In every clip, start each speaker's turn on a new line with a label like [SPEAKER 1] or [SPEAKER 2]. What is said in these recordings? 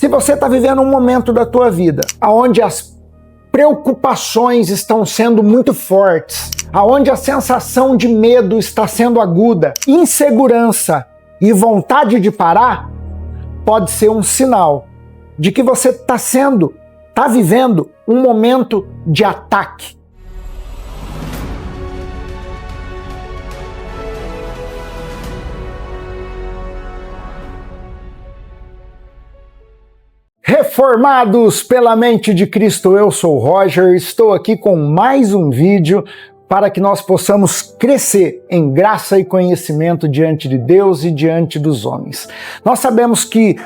[SPEAKER 1] Se você está vivendo um momento da tua vida onde as preocupações estão sendo muito fortes, aonde a sensação de medo está sendo aguda, insegurança e vontade de parar, pode ser um sinal de que você está vivendo um momento de ataque. Reformados pela mente de Cristo, eu sou o Roger, estou aqui com mais um vídeo para que nós possamos crescer em graça e conhecimento diante de Deus e diante dos homens. Nós sabemos que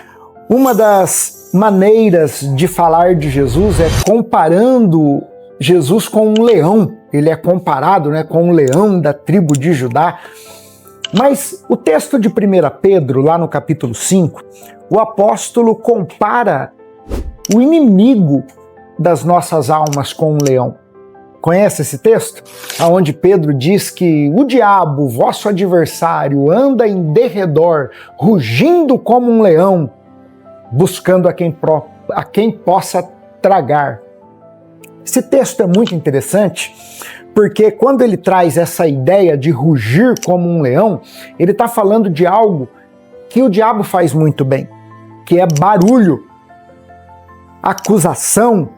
[SPEAKER 1] uma das maneiras de falar de Jesus é comparando Jesus com um leão. Ele é comparado, com um leão da tribo de Judá. Mas o texto de 1 Pedro, lá no capítulo 5, o apóstolo compara o inimigo das nossas almas com um leão. Conhece esse texto? Onde Pedro diz que o diabo, vosso adversário, anda em derredor, rugindo como um leão, buscando a quem possa tragar. Esse texto é muito interessante, porque quando ele traz essa ideia de rugir como um leão, ele está falando de algo que o diabo faz muito bem, que é barulho, acusação.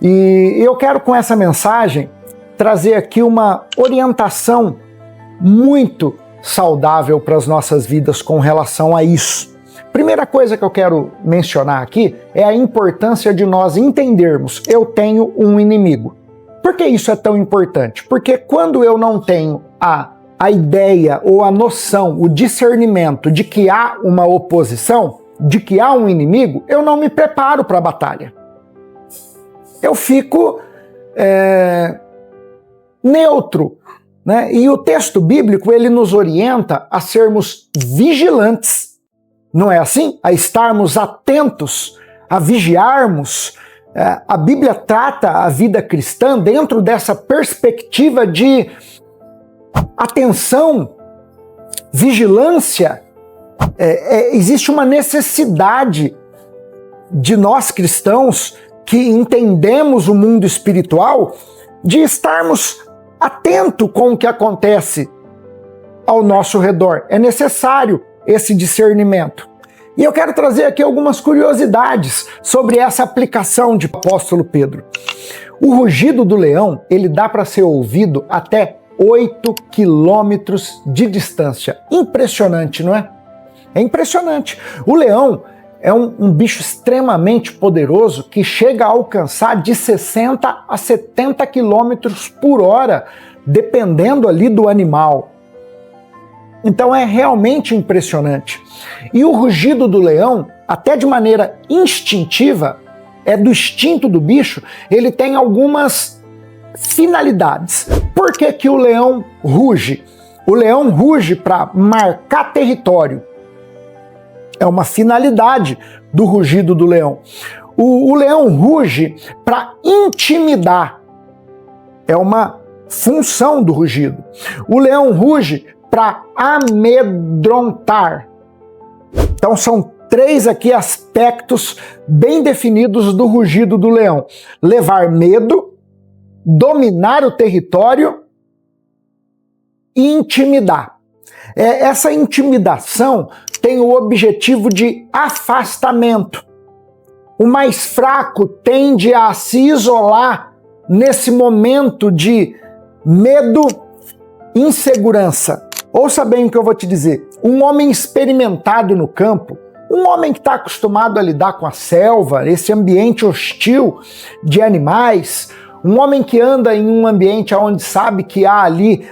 [SPEAKER 1] E eu quero com essa mensagem trazer aqui uma orientação muito saudável para as nossas vidas com relação a isso. Primeira coisa que eu quero mencionar aqui é a importância de nós entendermos: eu tenho um inimigo. Por que isso é tão importante? Porque quando eu não tenho a ideia ou a noção, o discernimento de que há uma oposição, de que há um inimigo, eu não me preparo para a batalha. Eu fico neutro, E o texto bíblico, ele nos orienta a sermos vigilantes, não é assim? A estarmos atentos, a vigiarmos. A Bíblia trata a vida cristã dentro dessa perspectiva de atenção, vigilância. Existe uma necessidade de nós cristãos que entendemos o mundo espiritual de estarmos atentos com o que acontece ao nosso redor. É necessário esse discernimento. E eu quero trazer aqui algumas curiosidades sobre essa aplicação de apóstolo Pedro. O rugido do leão, ele dá para ser ouvido até 8 quilômetros de distância. Impressionante, não é? É impressionante. O leão é um bicho extremamente poderoso que chega a alcançar de 60 a 70 quilômetros por hora, dependendo ali do animal. Então é realmente impressionante. E o rugido do leão, até de maneira instintiva, é do instinto do bicho, ele tem algumas finalidades. Por que que o leão ruge? O leão ruge para marcar território. É uma finalidade do rugido do leão. O leão ruge para intimidar. É uma função do rugido. O leão ruge para amedrontar. Então são 3 aqui aspectos bem definidos do rugido do leão: levar medo, dominar o território e intimidar. Essa intimidação tem o objetivo de afastamento. O mais fraco tende a se isolar nesse momento de medo, insegurança. Ouça bem o que eu vou te dizer. Um homem experimentado no campo, um homem que está acostumado a lidar com a selva, esse ambiente hostil de animais, um homem que anda em um ambiente onde sabe que há ali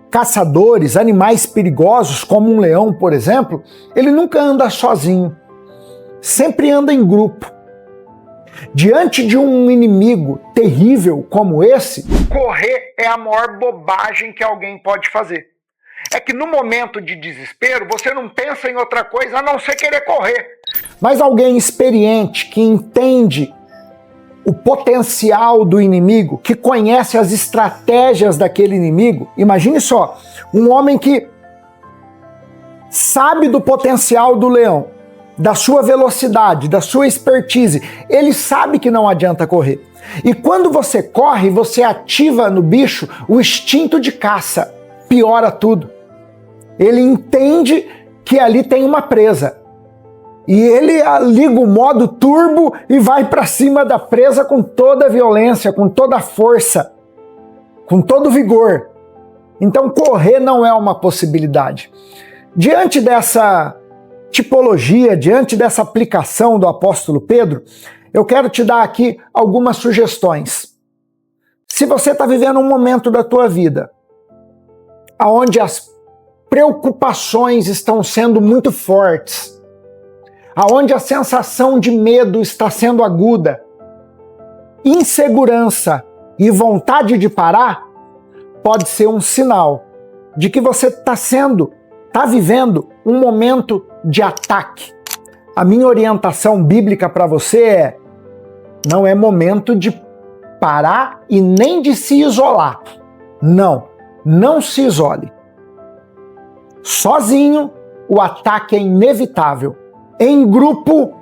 [SPEAKER 1] caçadores, animais perigosos, como um leão, por exemplo, ele nunca anda sozinho, sempre anda em grupo. Diante de um inimigo terrível como esse, correr é a maior bobagem que alguém pode fazer. É que no momento de desespero, você não pensa em outra coisa a não ser querer correr. Mas alguém experiente, que entende o potencial do inimigo, que conhece as estratégias daquele inimigo, imagine só, um homem que sabe do potencial do leão, da sua velocidade, da sua expertise. Ele sabe que não adianta correr. E quando você corre, você ativa no bicho o instinto de caça. Piora tudo. Ele entende que ali tem uma presa. E ele liga o modo turbo e vai para cima da presa com toda a violência, com toda a força, com todo o vigor. Então correr não é uma possibilidade. Diante dessa tipologia, diante dessa aplicação do apóstolo Pedro, eu quero te dar aqui algumas sugestões. Se você está vivendo um momento da tua vida onde as preocupações estão sendo muito fortes, aonde a sensação de medo está sendo aguda, insegurança e vontade de parar, pode ser um sinal de que você está vivendo um momento de ataque. A minha orientação bíblica para você é: não é momento de parar e nem de se isolar. Não se isole. Sozinho, o ataque é inevitável. Em grupo,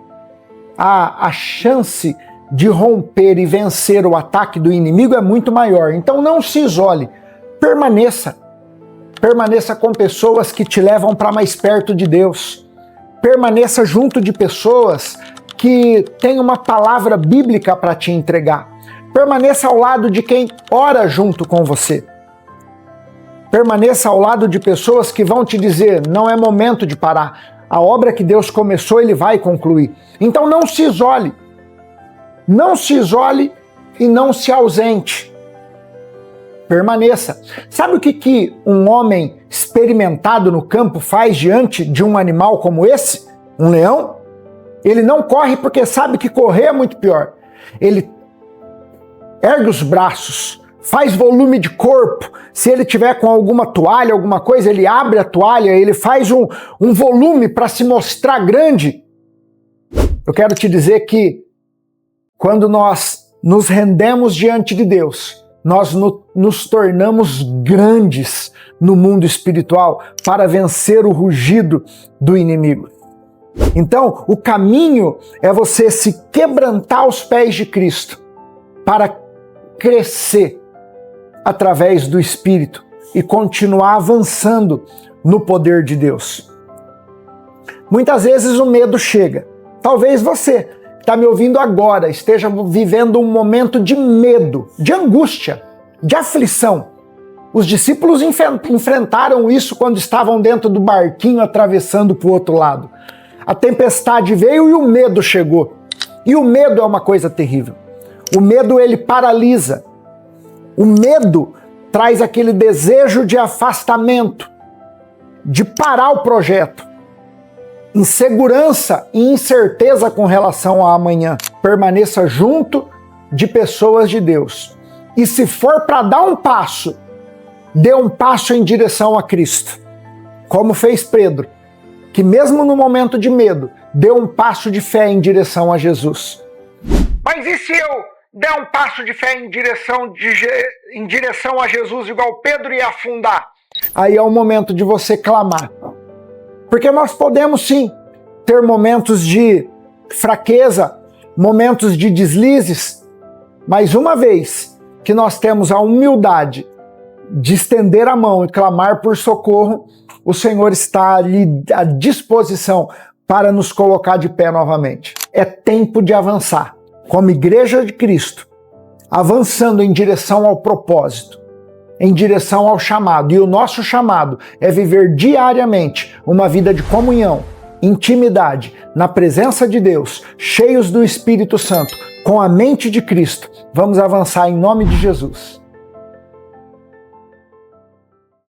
[SPEAKER 1] a chance de romper e vencer o ataque do inimigo é muito maior. Então não se isole, permaneça. Permaneça com pessoas que te levam para mais perto de Deus. Permaneça junto de pessoas que têm uma palavra bíblica para te entregar. Permaneça ao lado de quem ora junto com você. Permaneça ao lado de pessoas que vão te dizer: não é momento de parar. A obra que Deus começou, Ele vai concluir. Então não se isole. Não se isole e não se ausente. Permaneça. Sabe o que um homem experimentado no campo faz diante de um animal como esse? Um leão? Ele não corre porque sabe que correr é muito pior. Ele ergue os braços, faz volume de corpo. Se ele tiver com alguma toalha, alguma coisa, ele abre a toalha, ele faz um volume para se mostrar grande. Eu quero te dizer que quando nós nos rendemos diante de Deus, nós nos tornamos grandes no mundo espiritual para vencer o rugido do inimigo. Então, o caminho é você se quebrantar aos pés de Cristo para crescer através do Espírito e continuar avançando no poder de Deus. Muitas vezes o medo chega. Talvez você que está me ouvindo agora esteja vivendo um momento de medo, de angústia, de aflição. Os discípulos enfrentaram isso quando estavam dentro do barquinho atravessando para o outro lado. A tempestade veio e o medo chegou. E o medo é uma coisa terrível. O medo, ele paralisa. O medo traz aquele desejo de afastamento, de parar o projeto. Insegurança e incerteza com relação ao amanhã. Permaneça junto de pessoas de Deus. E se for para dar um passo, dê um passo em direção a Cristo. Como fez Pedro, que mesmo no momento de medo, deu um passo de fé em direção a Jesus. Mas e se eu der um passo de fé em direção a Jesus, igual Pedro ia afundar? Aí é o momento de você clamar. Porque nós podemos sim ter momentos de fraqueza, momentos de deslizes, mas uma vez que nós temos a humildade de estender a mão e clamar por socorro, o Senhor está ali à disposição para nos colocar de pé novamente. É tempo de avançar. Como Igreja de Cristo, avançando em direção ao propósito, em direção ao chamado. E o nosso chamado é viver diariamente uma vida de comunhão, intimidade, na presença de Deus, cheios do Espírito Santo, com a mente de Cristo. Vamos avançar em nome de Jesus.